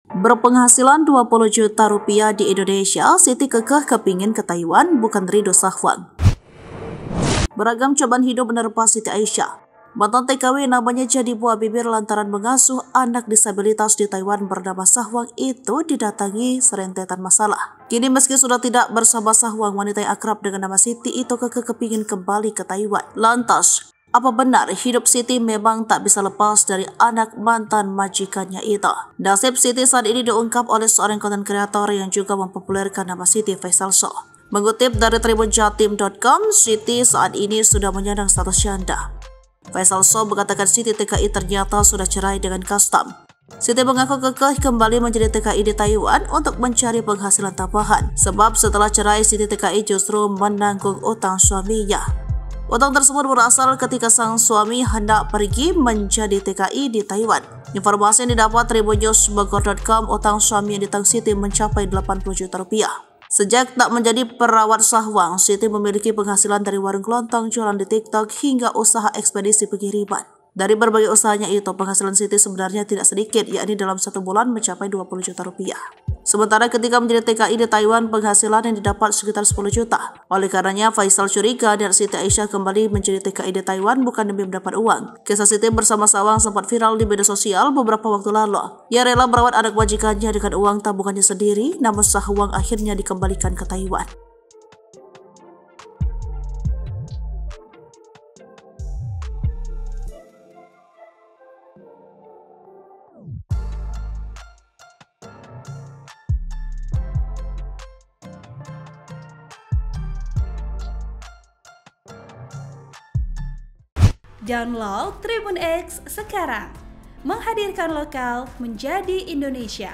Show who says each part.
Speaker 1: Berpenghasilan 20 juta rupiah di Indonesia, Siti kekeh kepingin ke Taiwan, bukan Ridho Sahwang. Beragam cobaan hidup menerpa Siti Aisyah. Mantan TKW namanya jadi buah bibir lantaran mengasuh anak disabilitas di Taiwan bernama Sahwang itu didatangi serentetan masalah. Kini meski sudah tidak bersama Sahwang, wanita yang akrab dengan nama Siti itu kekeh kepingin kembali ke Taiwan. Lantas, apa benar hidup Siti memang tak bisa lepas dari anak mantan majikannya itu? Nasib Siti saat ini diungkap oleh seorang konten kreator yang juga mempopulerkan nama Siti, Faisal Sow. Mengutip dari tribunjatim.com, Siti saat ini sudah menyandang status janda. Faisal Sow mengatakan Siti TKI ternyata sudah cerai dengan custom. Siti mengaku kekeh kembali menjadi TKI di Taiwan untuk mencari penghasilan tambahan. Sebab setelah cerai, Siti TKI justru menanggung utang suaminya. Utang tersebut berasal ketika sang suami hendak pergi menjadi TKI di Taiwan. Informasi yang didapat tribunnews.bogor.com, utang suami yang ditanggung Siti mencapai 80 juta rupiah. Sejak tak menjadi perawat Sahwang, Siti memiliki penghasilan dari warung kelontong, jualan di TikTok, hingga usaha ekspedisi pengiriman. Dari berbagai usahanya itu, penghasilan Siti sebenarnya tidak sedikit, yakni dalam satu bulan mencapai 20 juta rupiah. Sementara ketika menjadi TKI di Taiwan, penghasilan yang didapat sekitar 10 juta. Oleh karenanya, Faisal curiga dan Siti Aisyah kembali menjadi TKI di Taiwan bukan demi mendapat uang. Kisah Siti bersama Sahwang sempat viral di media sosial beberapa waktu lalu. Ia rela merawat anak majikannya dengan uang tabungannya sendiri, namun Sahwang akhirnya dikembalikan ke Taiwan.
Speaker 2: Download Tribun X sekarang, menghadirkan lokal menjadi Indonesia.